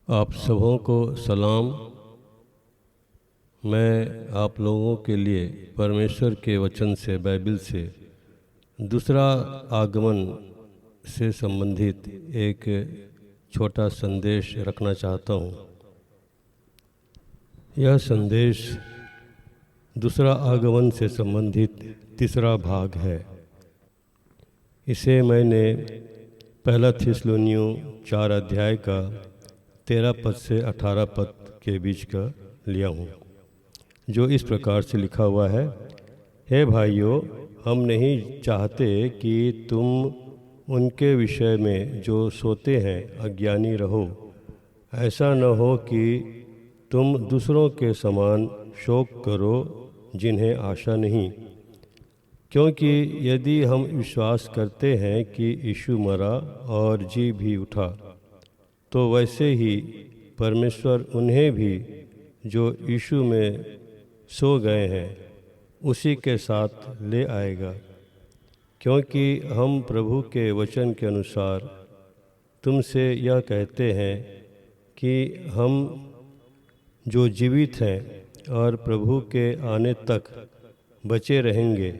आप सबों को सलाम। मैं आप लोगों के लिए परमेश्वर के वचन से, बाइबल से दूसरा आगमन से संबंधित एक छोटा संदेश रखना चाहता हूँ। यह संदेश दूसरा आगमन से संबंधित तीसरा भाग है। इसे मैंने पहला थिस्सलुनीयों 4 अध्याय का 13 पद से 18 पद के बीच का लिया हूँ, जो इस प्रकार से लिखा हुआ है। हे भाइयों, हम नहीं चाहते कि तुम उनके विषय में जो सोते हैं अज्ञानी रहो। ऐसा न हो कि तुम दूसरों के समान शोक करो जिन्हें आशा नहीं, क्योंकि यदि हम विश्वास करते हैं कि यीशु मरा और जी भी उठा, तो वैसे ही परमेश्वर उन्हें भी जो यीशु में सो गए हैं उसी के साथ ले आएगा। क्योंकि हम प्रभु के वचन के अनुसार तुमसे यह कहते हैं कि हम जो जीवित हैं और प्रभु के आने तक बचे रहेंगे,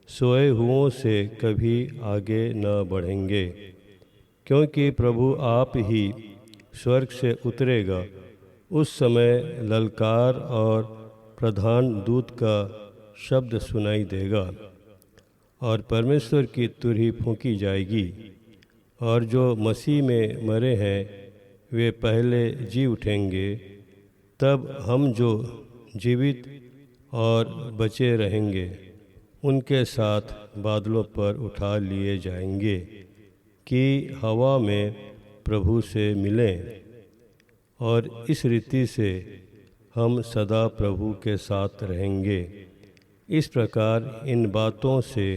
सोए हुओं से कभी आगे न बढ़ेंगे। क्योंकि प्रभु आप ही स्वर्ग से उतरेगा। उस समय ललकार और प्रधान दूत का शब्द सुनाई देगा और परमेश्वर की तुरही फूंकी जाएगी, और जो मसीह में मरे हैं वे पहले जी उठेंगे। तब हम जो जीवित और बचे रहेंगे उनके साथ बादलों पर उठा लिए जाएंगे कि हवा में प्रभु से मिलें, और इस रीति से हम सदा प्रभु के साथ रहेंगे। इस प्रकार इन बातों से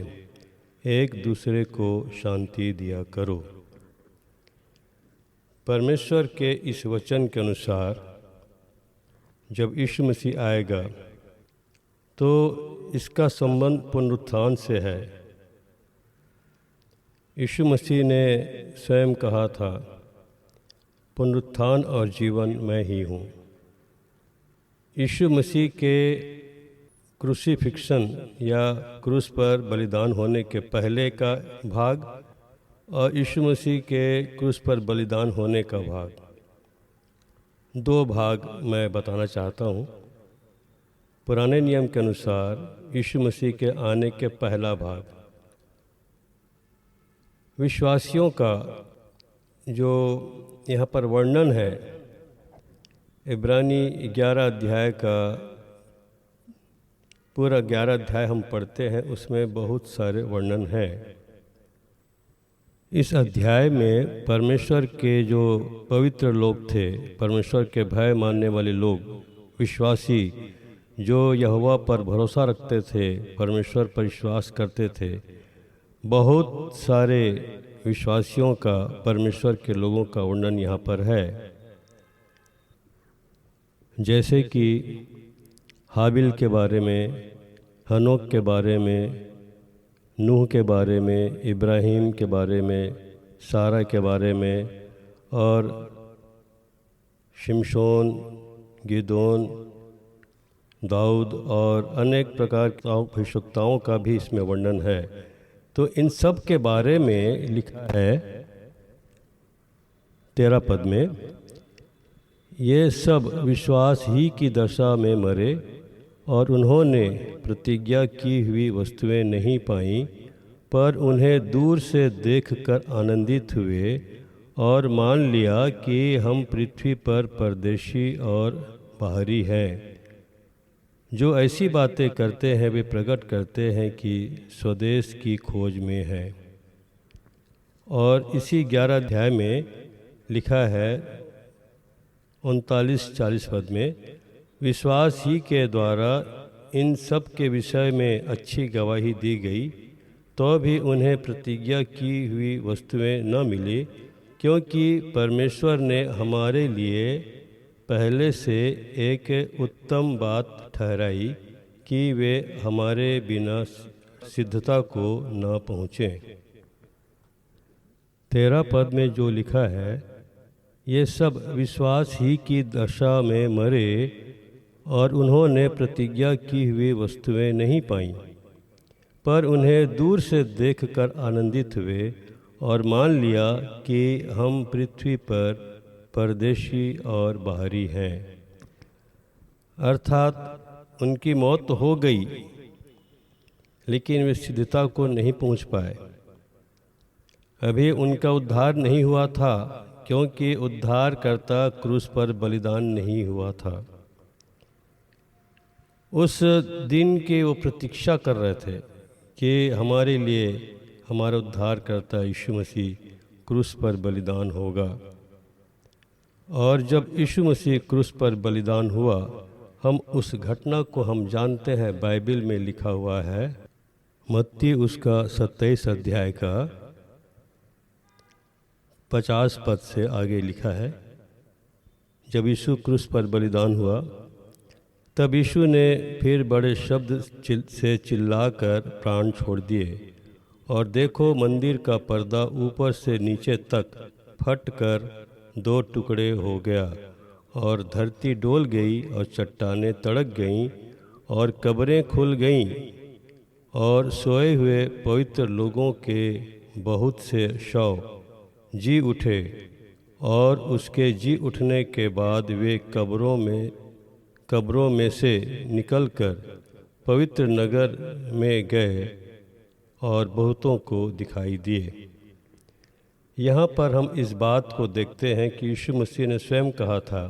एक दूसरे को शांति दिया करो। परमेश्वर के इस वचन के अनुसार जब यीशु मसीह आएगा तो इसका संबंध पुनरुत्थान से है। यीशु मसीह ने स्वयं कहा था, पुनरुत्थान और जीवन मैं ही हूँ। यीशु मसीह के क्रूसिफिक्शन या क्रूस पर बलिदान होने के पहले का भाग और यीशु मसीह के क्रूस पर बलिदान होने का भाग, दो भाग मैं बताना चाहता हूँ। पुराने नियम के अनुसार यीशु मसीह के आने के पहला भाग, विश्वासियों का जो यहाँ पर वर्णन है, इब्रानी 11 अध्याय का पूरा 11 अध्याय हम पढ़ते हैं, उसमें बहुत सारे वर्णन हैं। इस अध्याय में परमेश्वर के जो पवित्र लोग थे, परमेश्वर के भय मानने वाले लोग, विश्वासी जो यहोवा पर भरोसा रखते थे, परमेश्वर पर विश्वास करते थे, बहुत सारे विश्वासियों का, परमेश्वर के लोगों का वर्णन यहाँ पर है। जैसे कि हाबिल के बारे में, हनोक के बारे में, नूह के बारे में, इब्राहिम के बारे में, सारा के बारे में, और शिमशोन, गिदोन, दाऊद और अनेक प्रकार की भविष्यवक्ताओं का भी इसमें वर्णन है। तो इन सब के बारे में लिखा है 13 पद में, ये सब विश्वास ही की दशा में मरे और उन्होंने प्रतिज्ञा की हुई वस्तुएं नहीं पाईं, पर उन्हें दूर से देखकर आनंदित हुए और मान लिया कि हम पृथ्वी पर परदेशी और बाहरी हैं। जो ऐसी बातें करते हैं वे प्रकट करते हैं कि स्वदेश की खोज में है। और इसी 11 अध्याय में लिखा है 39-40 पद में, विश्वास ही के द्वारा इन सब के विषय में अच्छी गवाही दी गई, तो भी उन्हें प्रतिज्ञा की हुई वस्तुएं न मिली, क्योंकि परमेश्वर ने हमारे लिए पहले से एक उत्तम बात ठहराई कि वे हमारे बिना सिद्धता को न पहुँचें। 13 पद में जो लिखा है, ये सब विश्वास ही की दशा में मरे और उन्होंने प्रतिज्ञा की हुई वस्तुएं नहीं पाईं, पर उन्हें दूर से देखकर आनंदित हुए और मान लिया कि हम पृथ्वी पर परदेशी और बाहरी हैं। अर्थात उनकी मौत तो हो गई, लेकिन वे सिद्धता को नहीं पहुंच पाए। अभी उनका उद्धार नहीं हुआ था, क्योंकि उद्धारकर्ता क्रूस पर बलिदान नहीं हुआ था। उस दिन की वो प्रतीक्षा कर रहे थे कि हमारे लिए हमारा उद्धारकर्ता यीशु मसीह क्रूस पर बलिदान होगा। और जब यीशु मसीह क्रूस पर बलिदान हुआ, हम उस घटना को हम जानते हैं, बाइबल में लिखा हुआ है, मत्ती उसका 27 अध्याय का 50 पद से आगे लिखा है। जब यीशु क्रूस पर बलिदान हुआ, तब यीशु ने फिर बड़े शब्द से चिल्लाकर प्राण छोड़ दिए, और देखो मंदिर का पर्दा ऊपर से नीचे तक फटकर 2 टुकड़े हो गया, और धरती डोल गई और चट्टानें तड़क गईं और कब्रें खुल गईं, और सोए हुए पवित्र लोगों के बहुत से शव जी उठे, और उसके जी उठने के बाद वे कब्रों में से निकलकर पवित्र नगर में गए और बहुतों को दिखाई दिए। यहाँ पर हम इस बात को देखते हैं कि यीशु मसीह ने स्वयं कहा था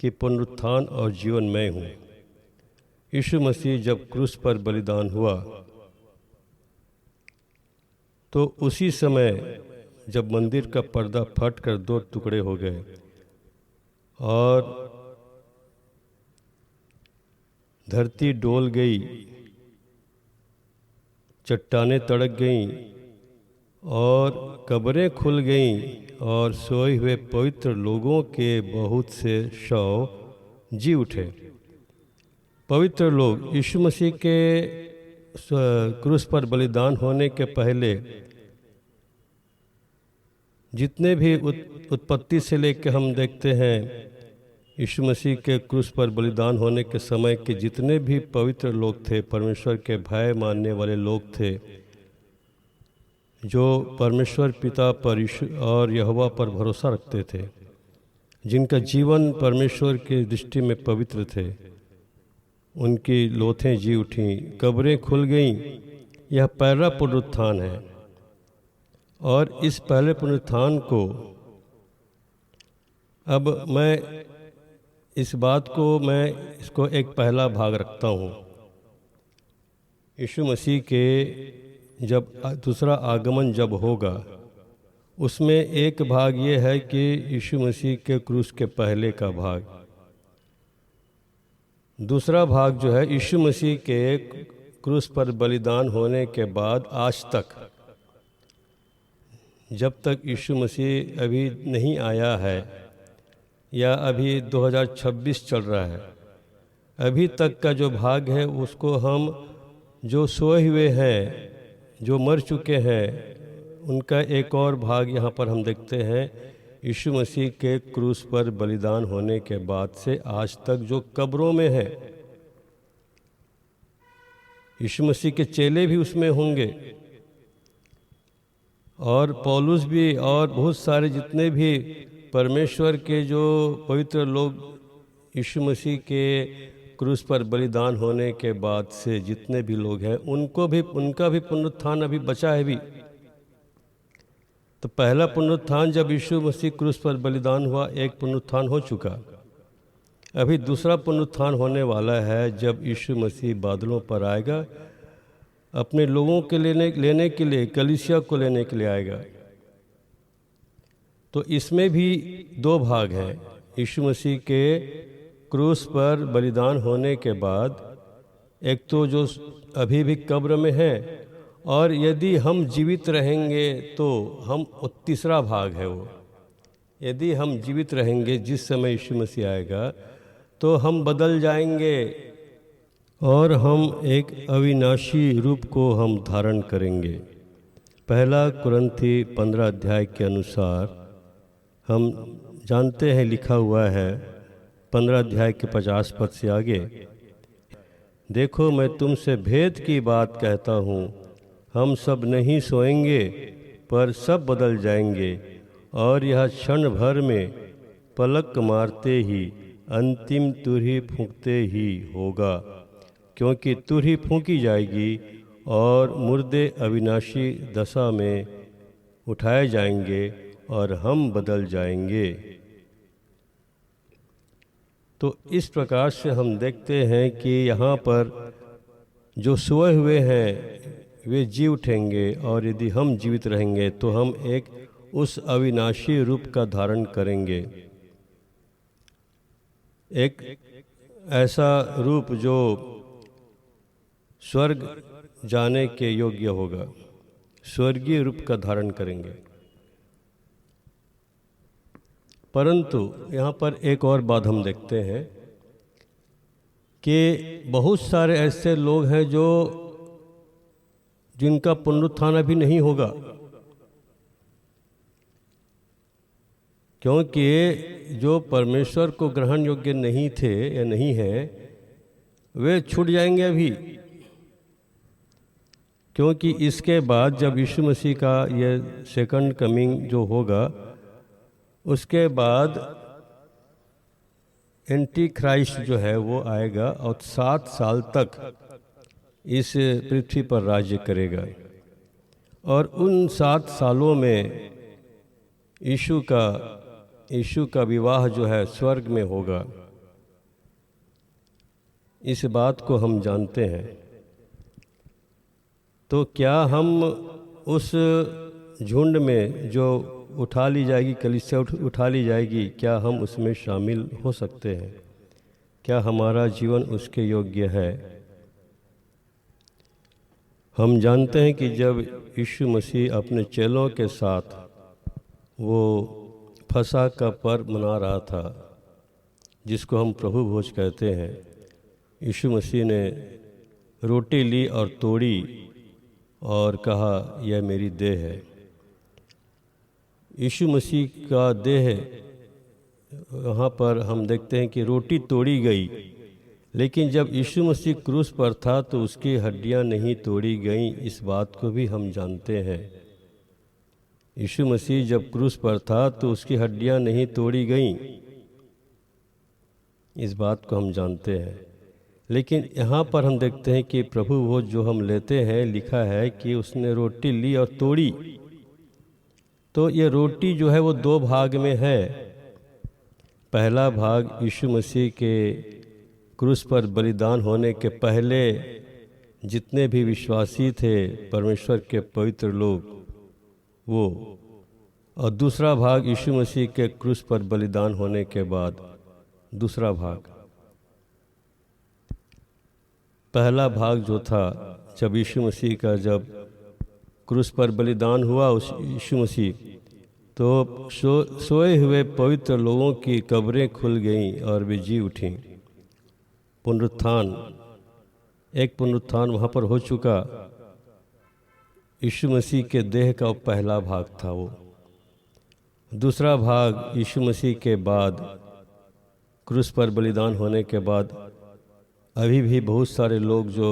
कि पुनरुत्थान और जीवन मैं हूँ। यीशु मसीह जब क्रूस पर बलिदान हुआ, तो उसी समय जब मंदिर का पर्दा फटकर 2 टुकड़े हो गए और धरती डोल गई, चट्टानें तड़क गईं और कब्रें खुल गईं, और सोए हुए पवित्र लोगों के बहुत से शव जी उठे। पवित्र लोग यीशु मसीह के क्रूस पर बलिदान होने के पहले जितने भी उत्पत्ति से लेकर हम देखते हैं, यीशु मसीह के क्रूस पर बलिदान होने के समय के जितने भी पवित्र लोग थे, परमेश्वर के भय मानने वाले लोग थे, जो परमेश्वर पिता पर और यहोवा पर भरोसा रखते थे, जिनका जीवन परमेश्वर की दृष्टि में पवित्र थे, उनकी लोथें जी उठीं, कब्रें खुल गईं। यह पहला पुनरुत्थान है, और इस पहले पुनरुत्थान को अब मैं इसको एक पहला भाग रखता हूँ। यीशु मसीह के जब दूसरा आगमन जब होगा, उसमें एक भाग ये है कि यीशु मसीह के क्रूस के पहले का भाग। दूसरा भाग जो है यीशु मसीह के क्रूस पर बलिदान होने के बाद आज तक, जब तक यीशु मसीह अभी नहीं आया है या अभी 2026 चल रहा है, अभी तक का जो भाग है उसको हम जो सोए हुए हैं, जो मर चुके हैं, उनका एक और भाग यहाँ पर हम देखते हैं। यीशु मसीह के क्रूस पर बलिदान होने के बाद से आज तक जो कब्रों में है, यीशु मसीह के चेले भी उसमें होंगे, और पौलुस भी, और बहुत सारे जितने भी परमेश्वर के जो पवित्र लोग यीशु मसीह के क्रूस पर बलिदान होने के बाद से जितने भी लोग हैं, उनका भी पुनरुत्थान अभी बचा है भी। तो पहला पुनरुत्थान जब यीशु मसीह क्रूस पर बलिदान हुआ, एक पुनरुत्थान हो चुका। अभी दूसरा पुनरुत्थान होने वाला है, जब यीशु मसीह बादलों पर आएगा, अपने लोगों के लेने के लिए, कलीसिया को लेने के लिए आएगा। तो इसमें भी 2 भाग हैं। यीशु मसीह के क्रूस पर बलिदान होने के बाद, एक तो जो अभी भी कब्र में है, और यदि हम जीवित रहेंगे तो हम, तीसरा भाग है वो, यदि हम जीवित रहेंगे जिस समय यीशु मसीह आएगा, तो हम बदल जाएंगे और हम एक अविनाशी रूप को हम धारण करेंगे। पहला कुरिन्थी 15 अध्याय के अनुसार हम जानते हैं, लिखा हुआ है 15 अध्याय के 50 पद से आगे, देखो मैं तुमसे भेद की बात कहता हूँ, हम सब नहीं सोएंगे पर सब बदल जाएंगे, और यह क्षण भर में पलक मारते ही अंतिम तुरही फूंकते ही होगा। क्योंकि तुरही फूंकी जाएगी और मुर्दे अविनाशी दशा में उठाए जाएंगे और हम बदल जाएंगे। तो इस प्रकार से हम देखते हैं कि यहाँ पर जो सोए हुए हैं वे जी उठेंगे, और यदि हम जीवित रहेंगे तो हम एक उस अविनाशी रूप का धारण करेंगे, एक ऐसा रूप जो स्वर्ग जाने के योग्य होगा, स्वर्गीय रूप का धारण करेंगे। परंतु यहाँ पर एक और बात हम देखते हैं कि बहुत सारे ऐसे लोग हैं जो जिनका पुनरुत्थान अभी नहीं होगा, क्योंकि जो परमेश्वर को ग्रहण योग्य नहीं थे या नहीं है वे छूट जाएंगे अभी। क्योंकि इसके बाद जब यीशु मसीह का यह सेकंड कमिंग जो होगा, उसके बाद एंटी क्राइस्ट जो है वो आएगा और 7 साल तक इस पृथ्वी पर राज्य करेगा। और उन 7 सालों में यीशु का विवाह जो है स्वर्ग में होगा। इस बात को हम जानते हैं। तो क्या हम उस झुंड में जो उठा ली जाएगी, कलीसिया उठा ली जाएगी, क्या हम उसमें शामिल हो सकते हैं? क्या हमारा जीवन उसके योग्य है? हम जानते हैं कि जब यीशु मसीह अपने चेलों के साथ वो फसह का पर्व मना रहा था, जिसको हम प्रभु भोज कहते हैं, यीशु मसीह ने रोटी ली और तोड़ी और कहा यह मेरी देह है। यीशु मसीह का देह, वहाँ पर हम देखते हैं कि रोटी तोड़ी गई, लेकिन जब यीशु मसीह क्रूस पर था तो उसकी हड्डियाँ नहीं तोड़ी गईं। इस बात को भी हम जानते हैं। यीशु मसीह जब क्रूस पर था तो उसकी हड्डियाँ नहीं तोड़ी गईं, इस बात को हम जानते हैं। लेकिन यहाँ पर हम देखते हैं कि प्रभु वो जो हम लेते हैं, लिखा है कि उसने रोटी ली और तोड़ी। तो ये रोटी जो है वो 2 भाग में है। पहला भाग यीशु मसीह के क्रूस पर बलिदान होने के पहले जितने भी विश्वासी थे, परमेश्वर के पवित्र लोग, वो, और दूसरा भाग यीशु मसीह के क्रूस पर बलिदान होने के बाद दूसरा भाग। पहला भाग जो था जब यीशु मसीह का जब क्रूस पर बलिदान हुआ उस यीशु मसीह, तो सोए हुए पवित्र लोगों की कब्रें खुल गईं और वे जी उठीं। पुनरुत्थान, एक पुनरुत्थान वहाँ पर हो चुका। यीशु मसीह के देह का पहला भाग था वो। दूसरा भाग यीशु मसीह के बाद क्रूस पर बलिदान होने के बाद अभी भी बहुत सारे लोग जो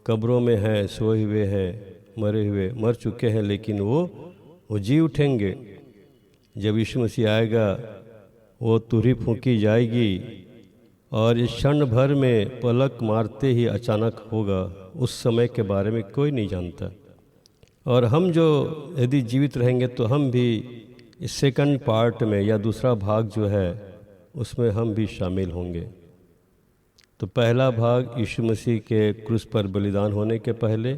कब्रों में हैं, सोए हुए हैं, मरे हुए, मर चुके हैं, लेकिन वो जी उठेंगे। जब यीशु मसीह आएगा वो तुरही फूंकी जाएगी और इस क्षण भर में पलक मारते ही अचानक होगा। उस समय के बारे में कोई नहीं जानता। और हम जो यदि जीवित रहेंगे तो हम भी इस सेकंड पार्ट में या दूसरा भाग जो है उसमें हम भी शामिल होंगे। तो पहला भाग यीशु मसीह के क्रूस पर बलिदान होने के पहले,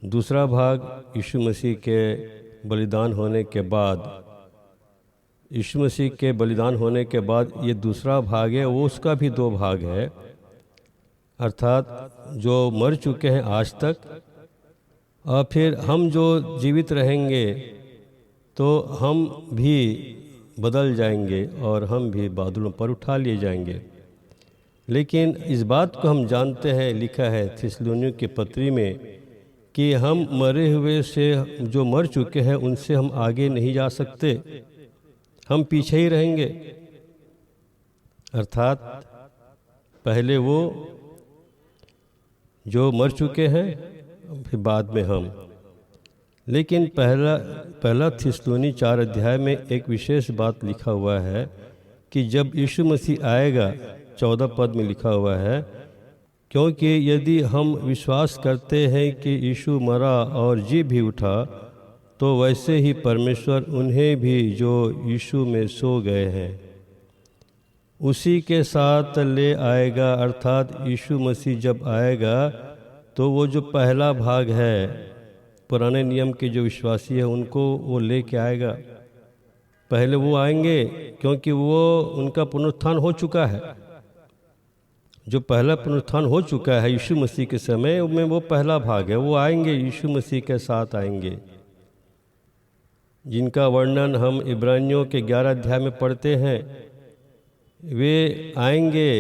दूसरा भाग यीशु मसीह के बलिदान होने के बाद। यीशु मसीह के बलिदान होने के बाद ये दूसरा भाग है, वो उसका भी 2 भाग है। अर्थात जो मर चुके हैं आज तक, और फिर हम जो जीवित रहेंगे तो हम भी बदल जाएंगे और हम भी बादलों पर उठा लिए जाएंगे। लेकिन इस बात को हम जानते हैं, लिखा है थिस्सलुनीकियों की पत्री में, कि हम मरे हुए से, जो मर चुके हैं, उनसे हम आगे नहीं जा सकते। हम पीछे ही रहेंगे। अर्थात पहले वो जो मर चुके हैं, फिर बाद में हम। लेकिन पहला थिस्सलुनी 4 अध्याय में एक विशेष बात लिखा हुआ है कि जब यीशु मसीह आएगा, 14 पद में लिखा हुआ है, क्योंकि यदि हम विश्वास करते हैं कि यीशु मरा और जी भी उठा, तो वैसे ही परमेश्वर उन्हें भी जो यीशु में सो गए हैं उसी के साथ ले आएगा। अर्थात यीशु मसीह जब आएगा तो वो जो पहला भाग है पुराने नियम के जो विश्वासी है उनको वो ले के आएगा। पहले वो आएंगे क्योंकि वो उनका पुनरुत्थान हो चुका है। जो पहला पुनरुत्थान हो चुका है यीशु मसीह के समय में, वो पहला भाग है। वो आएंगे, यीशु मसीह के साथ आएंगे, जिनका वर्णन हम इब्रानियों के 11 अध्याय में पढ़ते हैं। वे आएंगे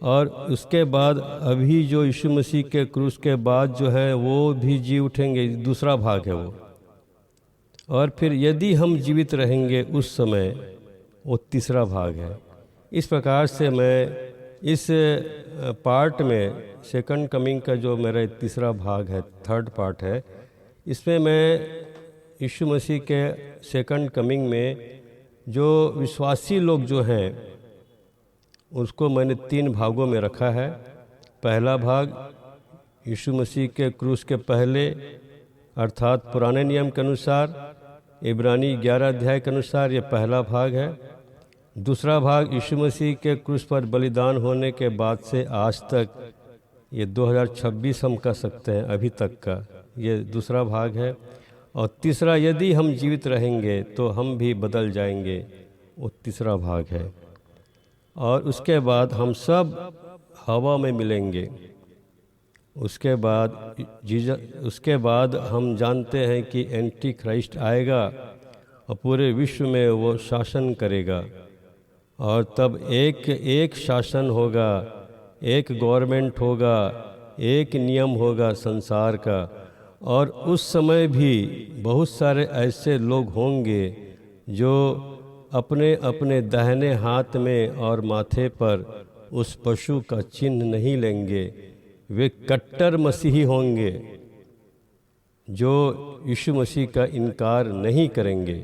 और उसके बाद अभी जो यीशु मसीह के क्रूस के बाद जो है वो भी जी उठेंगे, दूसरा भाग है वो। और फिर यदि हम जीवित रहेंगे उस समय, वो तीसरा भाग है। इस प्रकार से मैं इस पार्ट में सेकंड कमिंग का जो मेरा तीसरा भाग है, थर्ड पार्ट है, इसमें मैं यीशु मसीह के सेकंड कमिंग में जो विश्वासी लोग जो हैं उसको मैंने 3 भागों में रखा है। पहला भाग यीशु मसीह के क्रूस के पहले, अर्थात पुराने नियम के अनुसार, इब्रानी 11 अध्याय के अनुसार ये पहला भाग है। दूसरा भाग यीशु मसीह के क्रूस पर बलिदान होने के बाद से आज तक, ये 2026 हम कह सकते हैं अभी तक का, ये दूसरा भाग है। और तीसरा, यदि हम जीवित रहेंगे तो हम भी बदल जाएंगे, वो तीसरा भाग है। और उसके बाद हम सब हवा में मिलेंगे। उसके बाद हम जानते हैं कि एंटी क्राइस्ट आएगा और पूरे विश्व में वो शासन करेगा। और तब एक शासन होगा, एक गवर्नमेंट होगा, एक नियम होगा संसार का। और उस समय भी बहुत सारे ऐसे लोग होंगे जो अपने अपने दाहिने हाथ में और माथे पर उस पशु का चिन्ह नहीं लेंगे। वे कट्टर मसीही होंगे जो यीशु मसीह का इनकार नहीं करेंगे।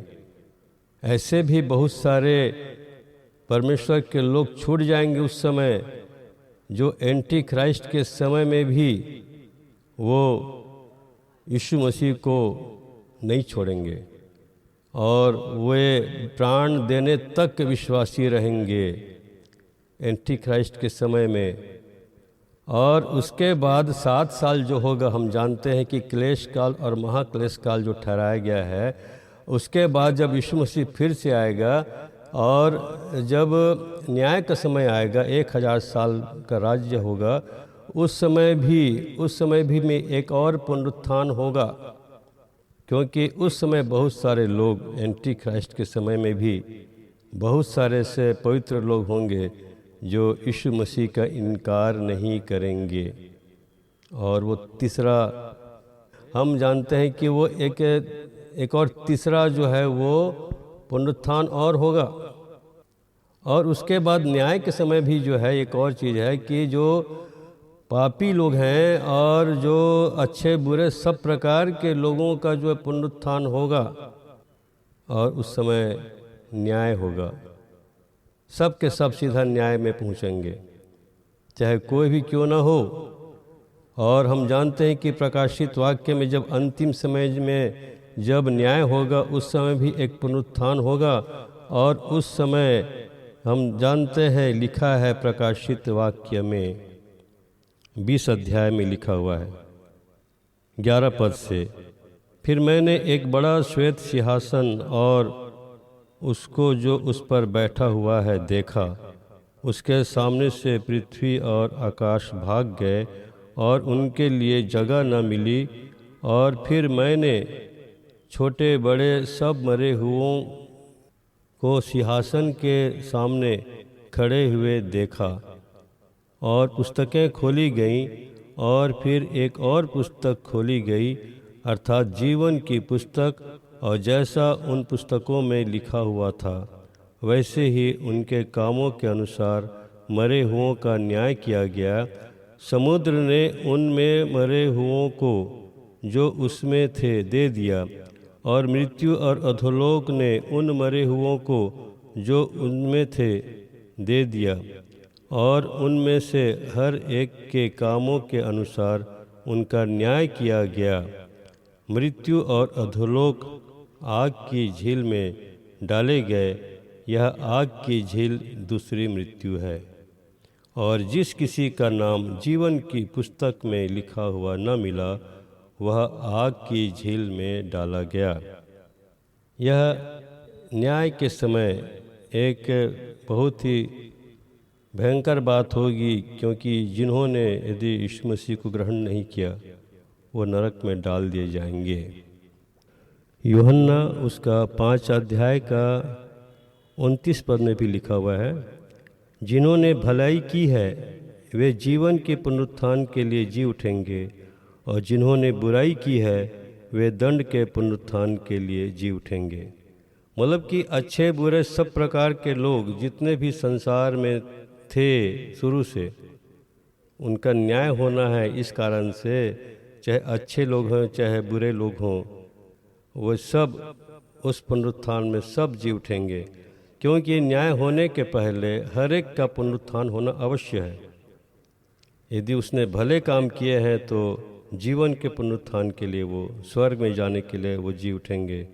ऐसे भी बहुत सारे परमेश्वर के लोग छूट जाएंगे उस समय, जो एंटी क्राइस्ट के समय में भी वो यीशु मसीह को नहीं छोड़ेंगे और वे प्राण देने तक विश्वासी रहेंगे एंटी क्राइस्ट के समय में। और उसके बाद 7 साल जो होगा, हम जानते हैं कि क्लेश काल और महाक्लेश काल जो ठहराया गया है, उसके बाद जब यीशु मसीह फिर से आएगा और जब न्याय का समय आएगा, 1000 साल का राज्य होगा, उस समय भी में एक और पुनरुत्थान होगा। क्योंकि उस समय बहुत सारे लोग, एंटी क्राइस्ट के समय में भी बहुत सारे से पवित्र लोग होंगे जो यीशु मसीह का इनकार नहीं करेंगे। और वो तीसरा, हम जानते हैं कि वो एक और तीसरा जो है वो पुनरुत्थान और होगा। और उसके बाद न्याय के समय भी जो है एक और चीज़ है कि जो पापी लोग हैं और जो अच्छे बुरे सब प्रकार के लोगों का जो पुनरुत्थान होगा और उस समय न्याय होगा। सब के सब सीधा न्याय में पहुंचेंगे, चाहे कोई भी क्यों ना हो। और हम जानते हैं कि प्रकाशित वाक्य में जब अंतिम समय में जब न्याय होगा, उस समय भी एक पुनरुत्थान होगा। और उस समय हम जानते हैं, लिखा है प्रकाशित वाक्य में 20 अध्याय में लिखा हुआ है 11 पद से, फिर मैंने एक बड़ा श्वेत सिंहासन और उसको जो उस पर बैठा हुआ है देखा। उसके सामने से पृथ्वी और आकाश भाग गए और उनके लिए जगह न मिली। और फिर मैंने छोटे बड़े सब मरे हुओं को सिंहासन के सामने खड़े हुए देखा और पुस्तकें खोली गईं। और फिर एक और पुस्तक खोली गई, अर्थात जीवन की पुस्तक, और जैसा उन पुस्तकों में लिखा हुआ था वैसे ही उनके कामों के अनुसार मरे हुओं का न्याय किया गया। समुद्र ने उनमें मरे हुओं को जो उसमें थे दे दिया, और मृत्यु और अधोलोक ने उन मरे हुओं को जो उनमें थे दे दिया, और उनमें से हर एक के कामों के अनुसार उनका न्याय किया गया। मृत्यु और अधोलोक आग की झील में डाले गए। यह आग की झील दूसरी मृत्यु है। और जिस किसी का नाम जीवन की पुस्तक में लिखा हुआ न मिला, वह आग की झील में डाला गया। यह न्याय के समय एक बहुत ही भयंकर बात होगी, क्योंकि जिन्होंने यदि यीशु मसीह को ग्रहण नहीं किया वो नरक में डाल दिए जाएंगे। यूहन्ना उसका 5 अध्याय का 29 पद में भी लिखा हुआ है, जिन्होंने भलाई की है वे जीवन के पुनरुत्थान के लिए जी उठेंगे, और जिन्होंने बुराई की है वे दंड के पुनरुत्थान के लिए जी उठेंगे। मतलब कि अच्छे बुरे सब प्रकार के लोग जितने भी संसार में थे शुरू से, उनका न्याय होना है। इस कारण से चाहे अच्छे लोग हों चाहे बुरे लोग हों, वो सब उस पुनरुत्थान में सब जी उठेंगे, क्योंकि न्याय होने के पहले हर एक का पुनरुत्थान होना अवश्य है। यदि उसने भले काम किए हैं तो जीवन के पुनरुत्थान के लिए वो स्वर्ग में जाने के लिए वो जी उठेंगे,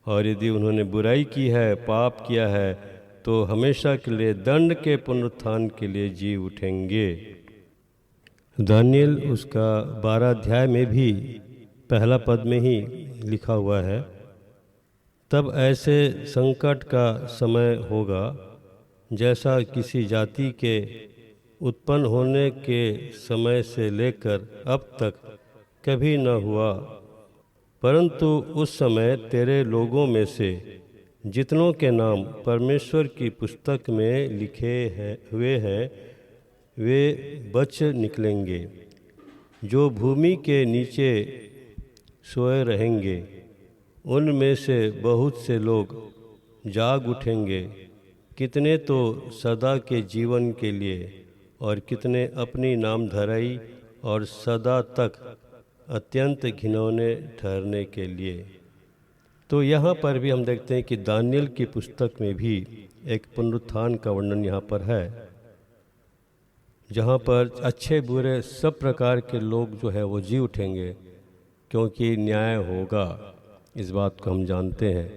और यदि उन्होंने बुराई की है, पाप किया है, तो हमेशा के लिए दंड के पुनरुत्थान के लिए जी उठेंगे। दानियल उसका 12 अध्याय में भी पहला पद में ही लिखा हुआ है, तब ऐसे संकट का समय होगा जैसा किसी जाति के उत्पन्न होने के समय से लेकर अब तक कभी न हुआ। परंतु उस समय तेरे लोगों में से जितनों के नाम परमेश्वर की पुस्तक में लिखे हुए हैं वे बच निकलेंगे। जो भूमि के नीचे सोए रहेंगे उनमें से बहुत से लोग जाग उठेंगे, कितने तो सदा के जीवन के लिए, और कितने अपनी नामधराई और सदा तक अत्यंत घिनौने ठहरने के लिए। तो यहाँ पर भी हम देखते हैं कि दानियल की पुस्तक में भी एक पुनरुत्थान का वर्णन यहाँ पर है, जहाँ पर अच्छे बुरे सब प्रकार के लोग जो है वो जी उठेंगे, क्योंकि न्याय होगा। इस बात को हम जानते हैं।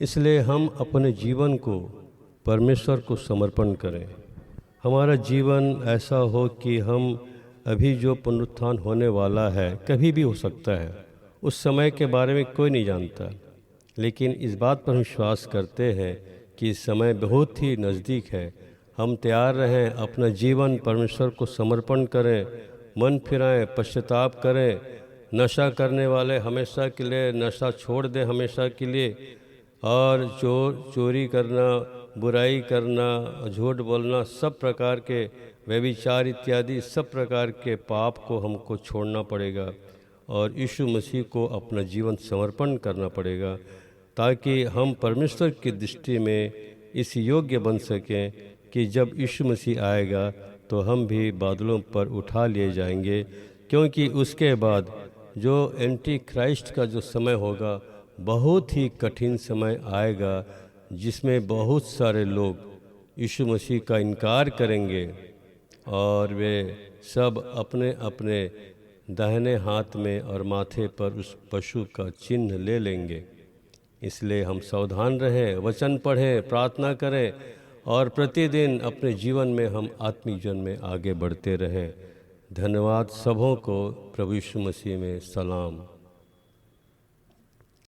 इसलिए हम अपने जीवन को परमेश्वर को समर्पण करें। हमारा जीवन ऐसा हो कि हम अभी जो पुनरुत्थान होने वाला है, कभी भी हो सकता है, उस समय के बारे में कोई नहीं जानता, लेकिन इस बात पर विश्वास करते हैं कि समय बहुत ही नज़दीक है। हम तैयार रहें, अपना जीवन परमेश्वर को समर्पण करें, मन फिराएं, पश्चाताप करें। नशा करने वाले हमेशा के लिए नशा छोड़ दें, हमेशा के लिए। और चोरी करना, बुराई करना, झूठ बोलना, सब प्रकार के व्यभिचार इत्यादि सब प्रकार के पाप को हमको छोड़ना पड़ेगा, और यीशु मसीह को अपना जीवन समर्पण करना पड़ेगा, ताकि हम परमेश्वर की दृष्टि में इस योग्य बन सकें कि जब यीशु मसीह आएगा तो हम भी बादलों पर उठा लिए जाएंगे। क्योंकि उसके बाद जो एंटी क्राइस्ट का जो समय होगा, बहुत ही कठिन समय आएगा, जिसमें बहुत सारे लोग यीशु मसीह का इनकार करेंगे, और वे सब अपने अपने दाहिने हाथ में और माथे पर उस पशु का चिन्ह ले लेंगे। इसलिए हम सावधान रहें, वचन पढ़ें, प्रार्थना करें, और प्रतिदिन अपने जीवन में हम आत्मिक जीवन में आगे बढ़ते रहें। धन्यवाद सबों को। प्रभु यीशु मसीह में सलाम।